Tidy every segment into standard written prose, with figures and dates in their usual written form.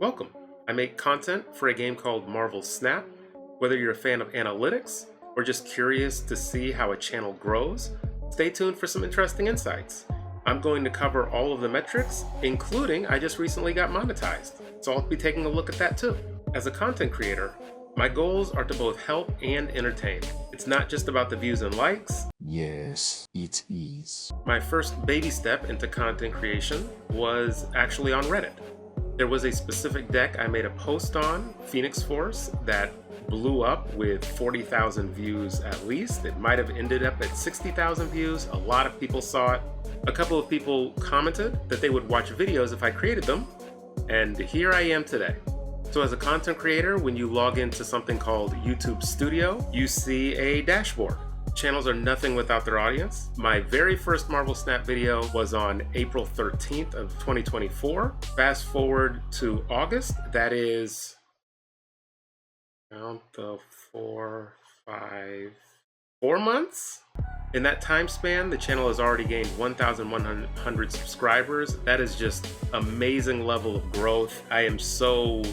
Welcome. I make content for a game called Marvel Snap. Whether you're a fan of analytics or just curious to see how a channel grows, stay tuned for some interesting insights. I'm going to cover all of the metrics, including I just recently got monetized, so I'll be taking a look at that too. As a content creator, my goals are to both help and entertain. It's not just about the views and likes. Yes, it is. My first baby step into content creation was actually on Reddit. There was a specific deck I made a post on, Phoenix Force, that blew up with 40,000 views at least. It might have ended up at 60,000 views. A lot of people saw it. A couple of people commented that they would watch videos if I created them, and here I am today. So as a content creator, when you log into something called YouTube Studio, you see a dashboard. Channels are nothing without their audience. My very first Marvel Snap video was on April 13th of 2024. Fast forward to August, that is, count the 4 months? In that time span, the channel has already gained 1,100 subscribers. That is just amazing level of growth. I am so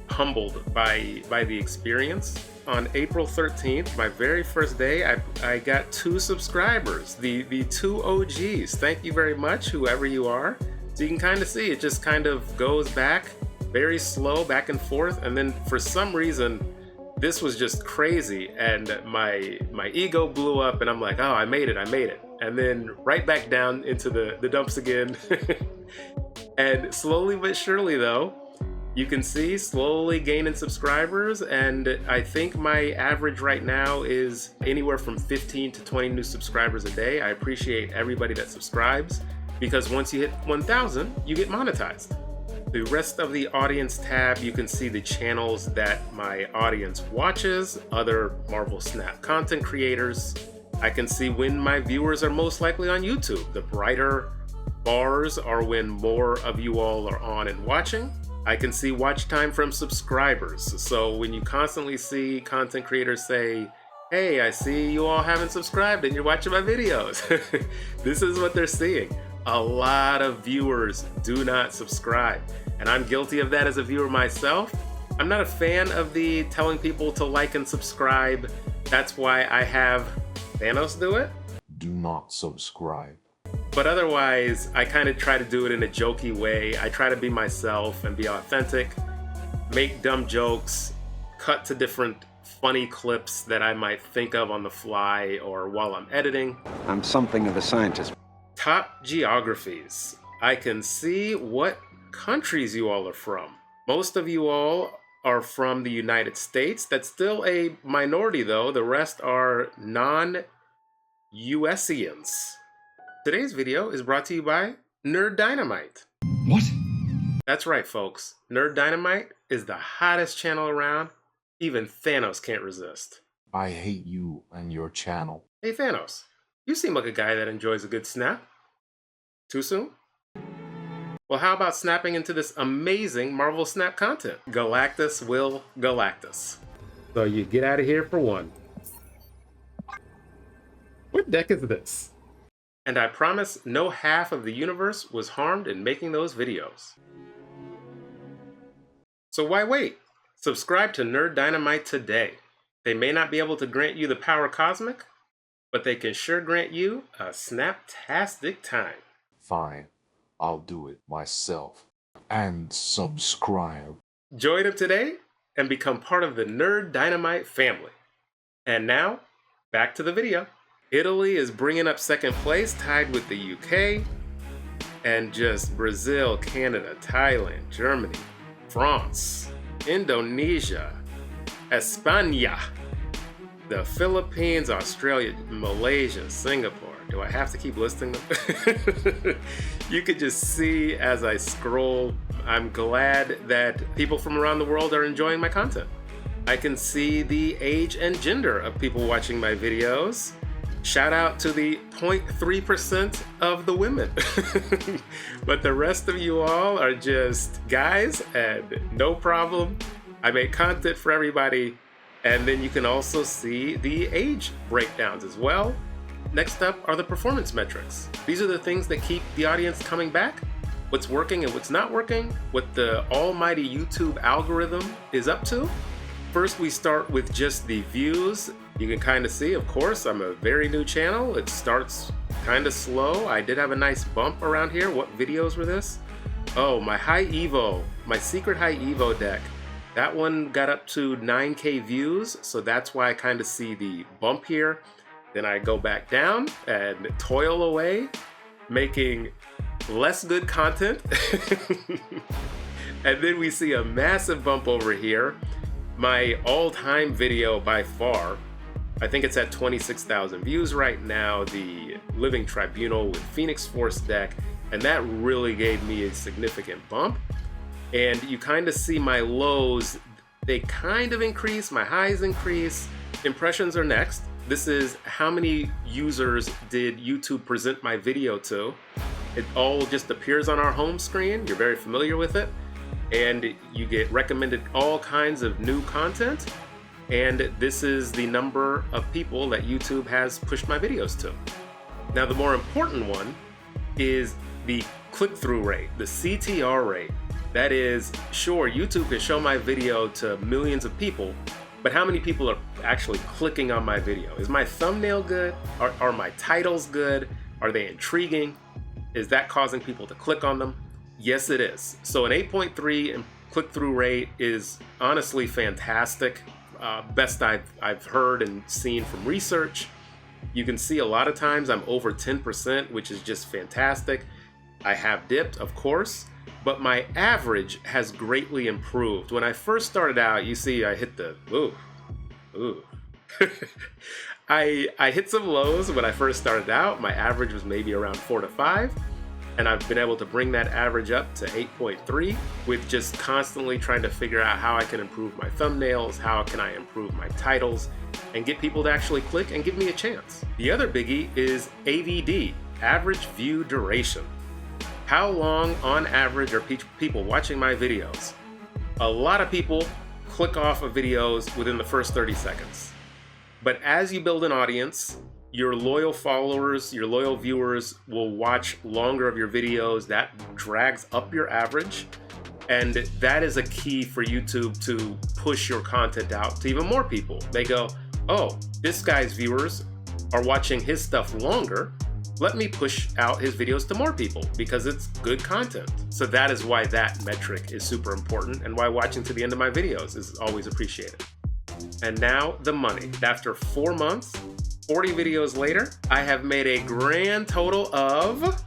humbled by the experience. On April 13th, my very first day, I got 2 subscribers, the 2 OGs. Thank you very much, whoever you are. So you can kind of see it just kind of goes back very slow, back and forth, and then for some reason this was just crazy, and my ego blew up, and I'm like, oh, I made it, and then right back down into the dumps again. And slowly but surely though, you can see slowly gaining subscribers, and I think my average right now is anywhere from 15 to 20 new subscribers a day. I appreciate everybody that subscribes, because once you hit 1,000, you get monetized. The rest of the audience tab, you can see the channels that my audience watches, other Marvel Snap content creators. I can see when my viewers are most likely on YouTube. The brighter bars are when more of you all are on and watching. I can see watch time from subscribers. So when you constantly see content creators say, hey, I see you all haven't subscribed and you're watching my videos. This is what they're seeing. A lot of viewers do not subscribe, and I'm guilty of that as a viewer myself. I'm not a fan of the telling people to like and subscribe. That's why I have Thanos do it. Do not subscribe. But otherwise, I kind of try to do it in a jokey way. I try to be myself and be authentic, make dumb jokes, cut to different funny clips that I might think of on the fly or while I'm editing. I'm something of a scientist. Top geographies. I can see what countries you all are from. Most of you all are from the United States. That's still a minority though. The rest are non-USians. Today's video is brought to you by Nerd Dynamite. What? That's right, folks. Nerd Dynamite is the hottest channel around. Even Thanos can't resist. I hate you and your channel. Hey Thanos, you seem like a guy that enjoys a good snap. Too soon? Well, how about snapping into this amazing Marvel Snap content? Galactus will Galactus. So you get out of here for one. What deck is this? And I promise no half of the universe was harmed in making those videos. So why wait? Subscribe to Nerd Dynamite today. They may not be able to grant you the power cosmic, but they can sure grant you a snaptastic time. Fine, I'll do it myself. And subscribe. Join them today and become part of the Nerd Dynamite family. And now, back to the video. Italy is bringing up second place, tied with the UK, and just Brazil, Canada, Thailand, Germany, France, Indonesia, España, the Philippines, Australia, Malaysia, Singapore. Do I have to keep listing them? You could just see as I scroll. I'm glad that people from around the world are enjoying my content. I can see the age and gender of people watching my videos. Shout out to the 0.3% of the women. But the rest of you all are just guys, and no problem. I make content for everybody. And then you can also see the age breakdowns as well. Next up are the performance metrics. These are the things that keep the audience coming back. what's working and what's not working, what the almighty YouTube algorithm is up to. First, we start with just the views. You can kind of see, of course, I'm a very new channel. It starts kind of slow. I did have a nice bump around here. What videos were this? Oh, my high Evo, my secret high Evo deck. That one got up to 9K views, so that's why I kind of see the bump here. Then I go back down and toil away, making less good content. And then we see a massive bump over here. My all-time video by far, I think it's at 26,000 views right now, the Living Tribunal with Phoenix Force deck, and that really gave me a significant bump. And you kind of see my lows, they kind of increase, my highs increase. Impressions are next. This is how many users did YouTube present my video to. It all just appears on our home screen. You're very familiar with it. And you get recommended all kinds of new content. And this is the number of people that YouTube has pushed my videos to. Now, the more important one is the click-through rate, the CTR rate. That is, sure, YouTube can show my video to millions of people, but how many people are actually clicking on my video? Is my thumbnail good? Are my titles good? Are they intriguing? Is that causing people to click on them? Yes, it is. So an 8.3 click-through rate is honestly fantastic. Best I've heard and seen from research. You can see a lot of times I'm over 10%, which is just fantastic. I have dipped, of course, but my average has greatly improved. When I first started out, you see I hit the, ooh. I hit some lows when I first started out. My average was maybe around 4 to 5. And I've been able to bring that average up to 8.3 with just constantly trying to figure out how I can improve my thumbnails, how can I improve my titles, and get people to actually click and give me a chance. The other biggie is AVD, average view duration. How long on average are people watching my videos? A lot of people click off of videos within the first 30 seconds. But as you build an audience, your loyal followers, your loyal viewers will watch longer of your videos. That drags up your average. And that is a key for YouTube to push your content out to even more people. They go, oh, this guy's viewers are watching his stuff longer. Let me push out his videos to more people because it's good content. So that is why that metric is super important and why watching to the end of my videos is always appreciated. And now the money. After 4 months, 40 videos later, I have made a grand total of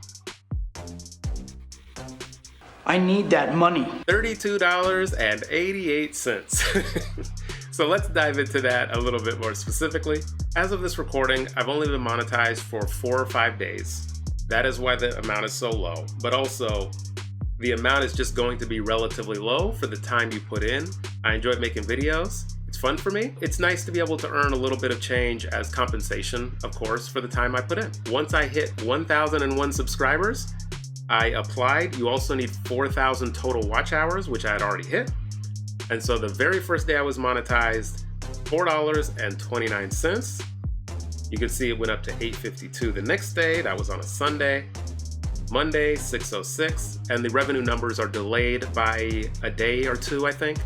I need that money. $32.88. So let's dive into that a little bit more specifically. As of this recording, I've only been monetized for 4 or 5 days. That is why the amount is so low. But also, the amount is just going to be relatively low for the time you put in. I enjoy making videos. It's fun for me. It's nice to be able to earn a little bit of change as compensation, of course, for the time I put in. Once I hit 1,001 subscribers, I applied. You also need 4,000 total watch hours, which I had already hit. And so the very first day I was monetized, $4.29. You can see it went up to $8.52 the next day. That was on a Sunday. Monday, $6.06. And the revenue numbers are delayed by a day or two, I think.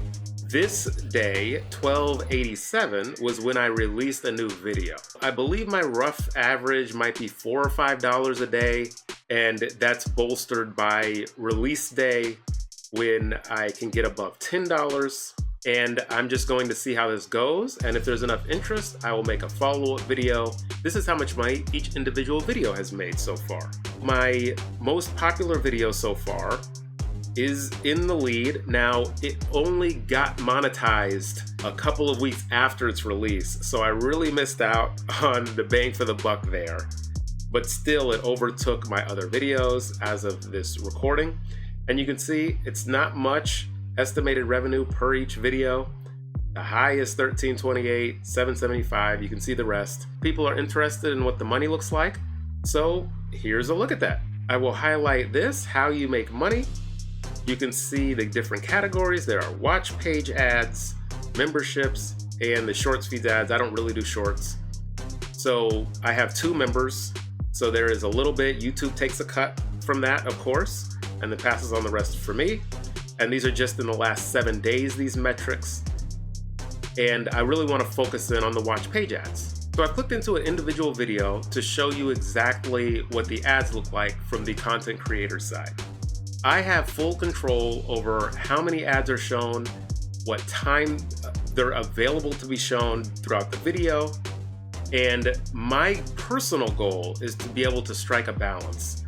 This day, $12.87, was when I released a new video. I believe my rough average might be $4 or $5 a day, and that's bolstered by release day when I can get above $10. And I'm just going to see how this goes, and if there's enough interest, I will make a follow-up video. This is how much money each individual video has made so far. My most popular video so far is in the lead. Now, it only got monetized a couple of weeks after its release, so I really missed out on the bang for the buck there. But still, it overtook my other videos as of this recording. And you can see it's not much estimated revenue per each video. The high is $13.28, $7.75. You can see the rest. People are interested in what the money looks like, so here's a look at that. I will highlight this, how you make money. You can see the different categories. There are watch page ads, memberships, and the shorts feeds ads. I don't really do shorts. So I have 2 members. So there is a little bit, YouTube takes a cut from that, of course. and then passes on the rest for me. And these are just in the last 7 days, these metrics. And I really want to focus in on the watch page ads. So I clicked into an individual video to show you exactly what the ads look like from the content creator side. I have full control over how many ads are shown, what time they're available to be shown throughout the video, and my personal goal is to be able to strike a balance.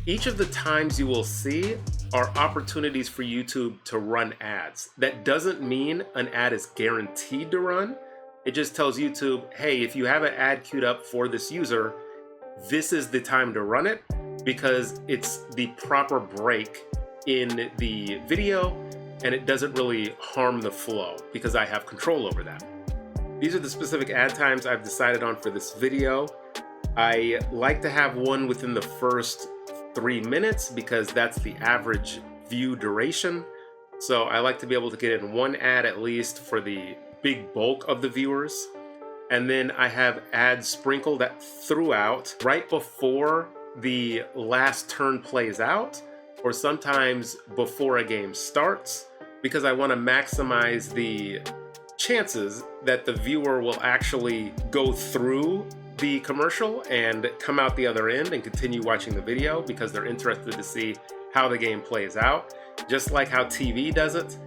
Each of the times you will see are opportunities for YouTube to run ads. That doesn't mean an ad is guaranteed to run. It just tells YouTube, hey, if you have an ad queued up for this user, this is the time to run it, because it's the proper break in the video and it doesn't really harm the flow because I have control over that. These are the specific ad times I've decided on for this video. I like to have one within the first 3 minutes because that's the average view duration. So I like to be able to get in one ad at least for the big bulk of the viewers. And then I have ads sprinkled throughout right before the last turn plays out, or sometimes before a game starts, because I want to maximize the chances that the viewer will actually go through the commercial and come out the other end and continue watching the video because they're interested to see how the game plays out. Just like how TV does it,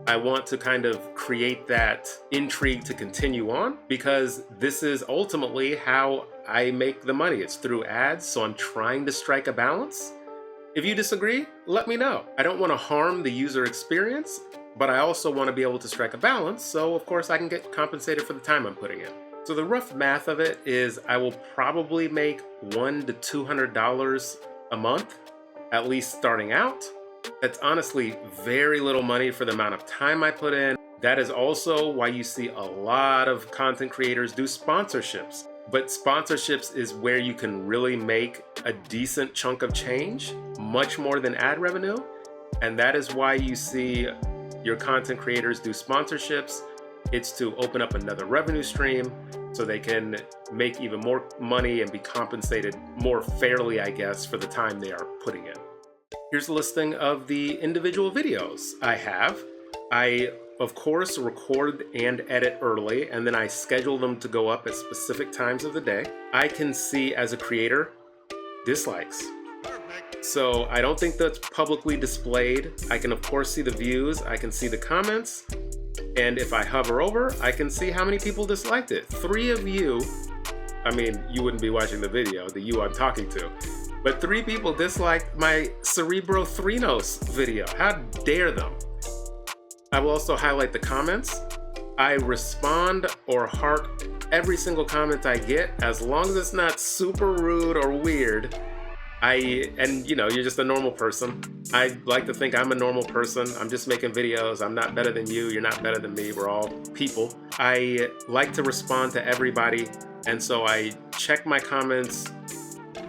I want to kind of create that intrigue to continue on, because this is ultimately how I make the money. It's through ads, so I'm trying to strike a balance. If you disagree, let me know. I don't want to harm the user experience, but I also want to be able to strike a balance, so of course I can get compensated for the time I'm putting in. So the rough math of it is I will probably make $100 to $200 a month, at least starting out. That's honestly very little money for the amount of time I put in. That is also why you see a lot of content creators do sponsorships. But sponsorships is where you can really make a decent chunk of change, much more than ad revenue. And that is why you see your content creators do sponsorships. It's to open up another revenue stream so they can make even more money and be compensated more fairly, I guess, for the time they are putting in. Here's a listing of the individual videos I have. I, of course, record and edit early, and then I schedule them to go up at specific times of the day. I can see, as a creator, dislikes. So I don't think that's publicly displayed. I can, of course, see the views. I can see the comments. And if I hover over, I can see how many people disliked it. 3 of you, I mean, you wouldn't be watching the video, the you I'm talking to, but 3 people disliked my Cerebro Threnos video. How dare them? I will also highlight the comments. I respond or heart every single comment I get, as long as it's not super rude or weird. And you know, you're just a normal person. I like to think I'm a normal person. I'm just making videos. I'm not better than you. You're not better than me. We're all people. I like to respond to everybody. And so I check my comments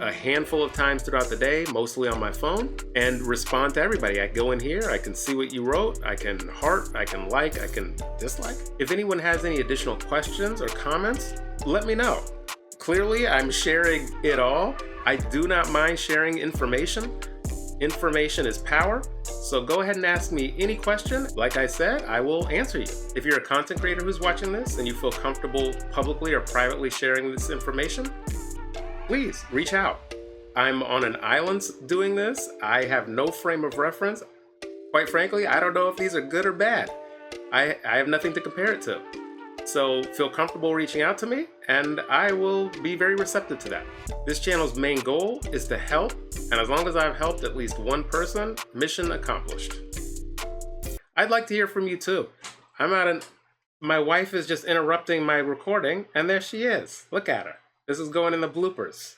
a handful of times throughout the day, mostly on my phone, and respond to everybody. I go in here, I can see what you wrote, I can heart, I can like, I can dislike. If anyone has any additional questions or comments, let me know. Clearly, I'm sharing it all. I do not mind sharing information. Information is power. So go ahead and ask me any question. Like I said, I will answer you. If you're a content creator who's watching this and you feel comfortable publicly or privately sharing this information, please reach out. I'm on an island doing this. I have no frame of reference. Quite frankly, I don't know if these are good or bad. I have nothing to compare it to. So feel comfortable reaching out to me, and I will be very receptive to that. This channel's main goal is to help, and as long as I've helped at least one person, mission accomplished. I'd like to hear from you too. My wife is just interrupting my recording, and there she is. Look at her. This is going in the bloopers.